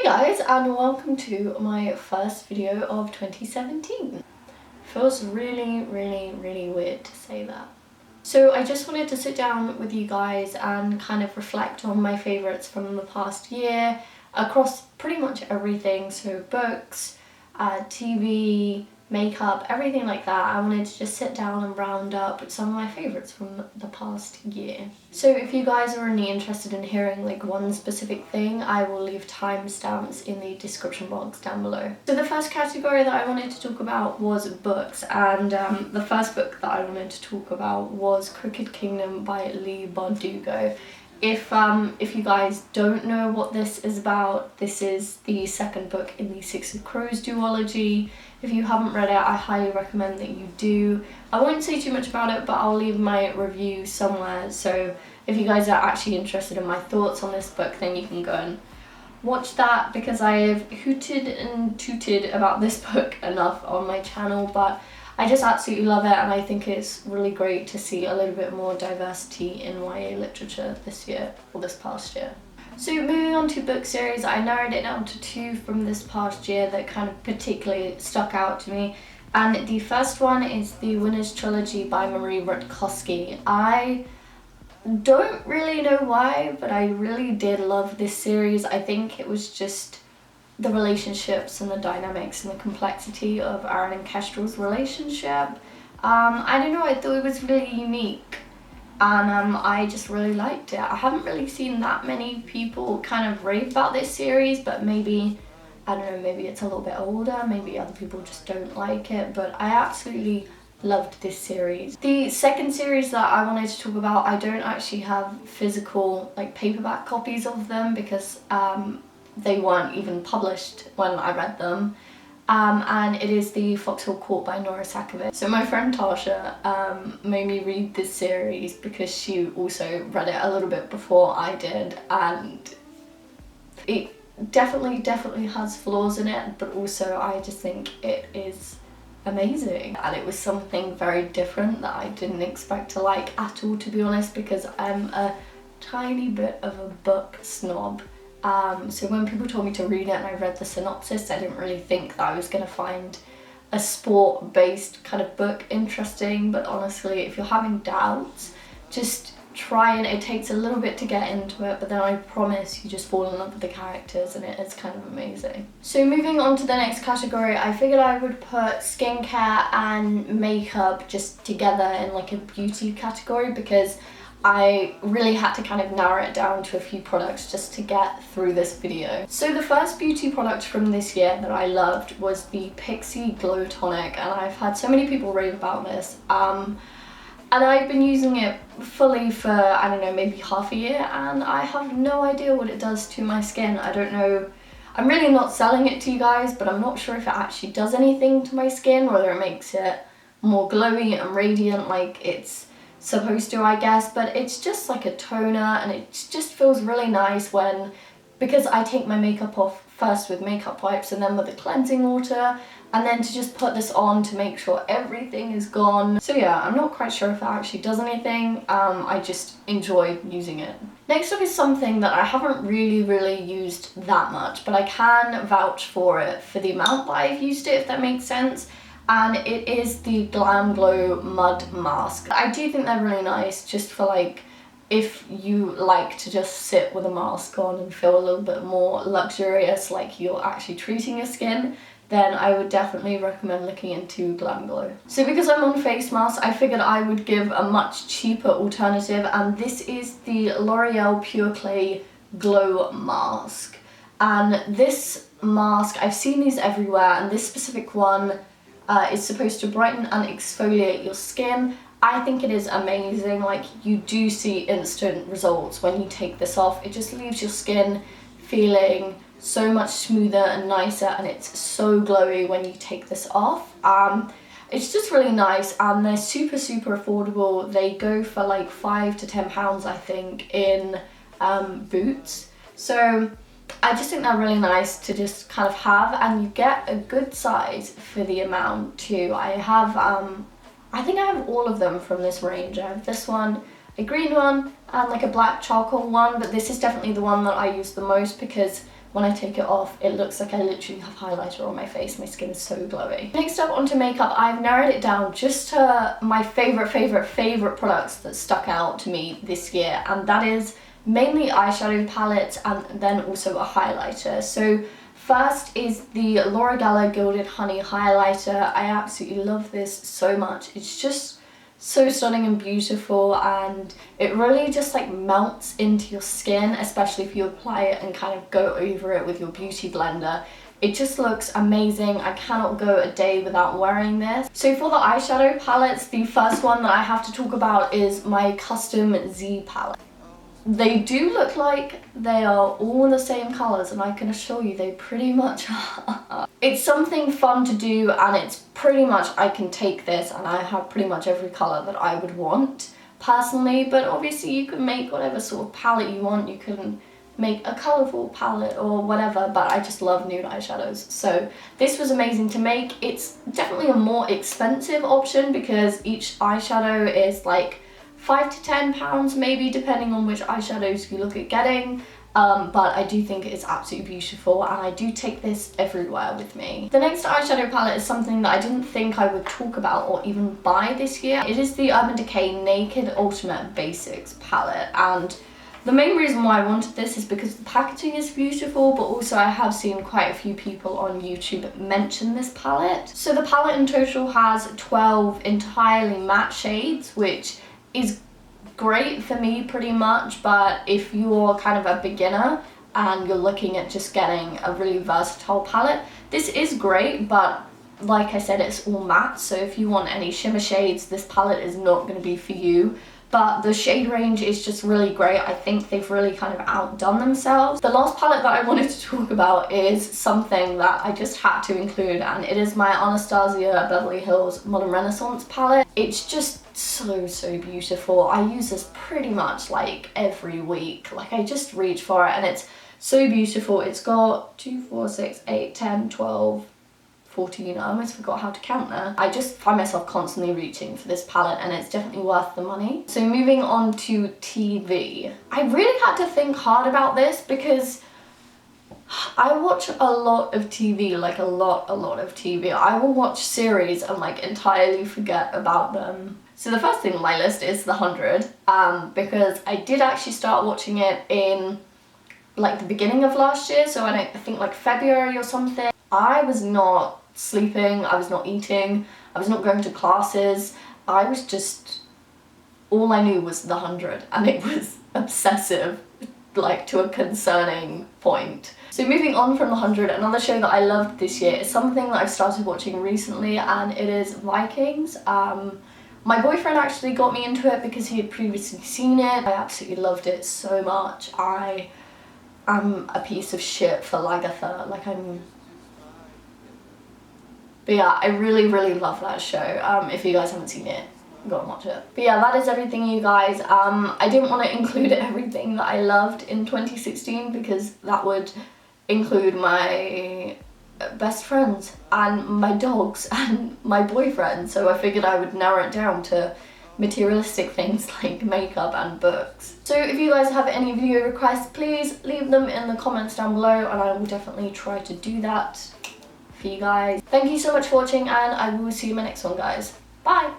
guys, and welcome to my first video of 2017. Feels really weird to say that. So I just wanted to sit down with you guys and kind of reflect on my favourites from the past year across pretty much everything. So books, TV, makeup, everything like that. I wanted to just sit down and round up some of my favourites from the past year. So if you guys are only interested in hearing like one specific thing, I will leave timestamps in the description box down below. So the first category that I wanted to talk about was books, and the first book that I wanted to talk about was Crooked Kingdom by Leigh Bardugo. If you guys don't know what this is about, this is the second book in the Six of Crows duology. If you haven't read it, I highly recommend that you do. I won't say too much about it, but I'll leave my review somewhere, so if you guys are actually interested in my thoughts on this book, then you can go and watch that, because I have hooted and tooted about this book enough on my channel, but I just absolutely love it, and I think it's really great to see a little bit more diversity in YA literature this year, or this past year. So moving on to book series, I narrowed it down to two from this past year that kind of particularly stuck out to me. And the first one is the Winner's Trilogy by Marie Rutkowski. I don't really know why, but I really did love this series. I think it was just the relationships and the dynamics and the complexity of Aaron and Kestrel's relationship. I don't know, I thought it was really unique, and I just really liked it. I haven't really seen that many people kind of rave about this series, but maybe, I don't know, maybe it's a little bit older, maybe other people just don't like it, but I absolutely loved this series. The second series that I wanted to talk about, I don't actually have physical like paperback copies of them because they weren't even published when I read them, and it is the Foxhill Court by Nora Sakavic. So my friend Tasha made me read this series because she also read it a little bit before I did, and it definitely has flaws in it, but also I just think it is amazing, and it was something very different that I didn't expect to like at all, to be honest, because I'm a tiny bit of a book snob. So when people told me to read it and I read the synopsis, I didn't really think that I was going to find a sport-based kind of book interesting, but honestly, if you're having doubts, just try, and it takes a little bit to get into it, but then I promise you just fall in love with the characters, and it is kind of amazing. So moving on to the next category, I figured I would put skincare and makeup just together in like a beauty category, because I really had to kind of narrow it down to a few products just to get through this video. So the first beauty product from this year that I loved was the Pixi Glow Tonic, and I've had so many people rave about this. And I've been using it fully for, I don't know, maybe half a year, and I have no idea what it does to my skin. I don't know, I'm really not selling it to you guys, but I'm not sure if it actually does anything to my skin, whether it makes it more glowy and radiant like it's supposed to, I guess, but it's just like a toner, and it just feels really nice because I take my makeup off first with makeup wipes and then with the cleansing water, and then to just put this on to make sure everything is gone. So yeah, I'm not quite sure if it actually does anything. I just enjoy using it. Next up is something that I haven't really used that much, but I can vouch for it for the amount that I've used it, if that makes sense. And it is the Glam Glow Mud Mask. I do think they're really nice just for like, if you like to just sit with a mask on and feel a little bit more luxurious, like you're actually treating your skin, then I would definitely recommend looking into Glam Glow. So because I'm on face masks, I figured I would give a much cheaper alternative, and this is the L'Oreal Pure Clay Glow Mask. And this mask, I've seen these everywhere, and this specific one is supposed to brighten and exfoliate your skin. I think it is amazing. Like, you do see instant results when you take this off. It just leaves your skin feeling so much smoother and nicer, and it's so glowy when you take this off. It's just really nice, and they're super affordable. They go for like £5 to £10, I think, in Boots. So I just think they're really nice to just kind of have, and you get a good size for the amount too. I think I have all of them from this range. I have this one, a green one, and like a black charcoal one, but this is definitely the one that I use the most because when I take it off, it looks like I literally have highlighter on my face. My skin is so glowy. Next up onto makeup, I've narrowed it down just to my favorite products that stuck out to me this year, and that is mainly eyeshadow palettes and then also a highlighter. So first is the Laura Geller Gilded Honey highlighter. I absolutely love this so much. It's just so stunning and beautiful, and it really just like melts into your skin, especially if you apply it and kind of go over it with your beauty blender. It just looks amazing. I cannot go a day without wearing this. So for the eyeshadow palettes, the first one that I have to talk about is my Custom Z palette. They do look like they are all the same colours, and I can assure you they pretty much are. It's something fun to do, and it's pretty much, I can take this and I have pretty much every colour that I would want personally, but obviously you can make whatever sort of palette you want. You can make a colourful palette or whatever, but I just love nude eyeshadows. So this was amazing to make. It's definitely a more expensive option because each eyeshadow is like £5 to £10 maybe, depending on which eyeshadows you look at getting. But I do think it's absolutely beautiful, and I do take this everywhere with me. The next eyeshadow palette is something that I didn't think I would talk about or even buy this year. It is the Urban Decay Naked Ultimate Basics palette, and the main reason why I wanted this is because the packaging is beautiful, but also I have seen quite a few people on YouTube mention this palette. So the palette in total has 12 entirely matte shades, which is great for me pretty much, but if you're kind of a beginner and you're looking at just getting a really versatile palette, this is great, but like I said, it's all matte, so if you want any shimmer shades, this palette is not going to be for you. But the shade range is just really great. I think they've really kind of outdone themselves. The last palette that I wanted to talk about is something that I just had to include, and it is my Anastasia Beverly Hills Modern Renaissance palette. It's just so beautiful. I use this pretty much like every week. Like, I just reach for it and it's so beautiful. It's got 2, 4, 6, 8, 10, 12, 14, I almost forgot how to count there. I just find myself constantly reaching for this palette, and it's definitely worth the money. So moving on to TV. I really had to think hard about this because I watch a lot of TV, like a lot of TV. I will watch series and like entirely forget about them. So the first thing on my list is The 100, because I did actually start watching it in like the beginning of last year, so I think like February or something. I was not sleeping, I was not eating, I was not going to classes. I was just, all I knew was The 100, and it was obsessive, like to a concerning point. So moving on from The 100, another show that I loved this year is something that I've started watching recently, and it is Vikings. My boyfriend actually got me into it because he had previously seen it. I absolutely loved it so much. I am a piece of shit for Lagertha, like but yeah, I really love that show. If you guys haven't seen it, go and watch it. But yeah, that is everything, you guys. I didn't want to include everything that I loved in 2016 because that would include my best friends and my dogs and my boyfriend, so I figured I would narrow it down to materialistic things like makeup and books. So if you guys have any video requests, please leave them in the comments down below, and I will definitely try to do that for you guys. Thank you so much for watching, and I will see you in my next one, guys. Bye!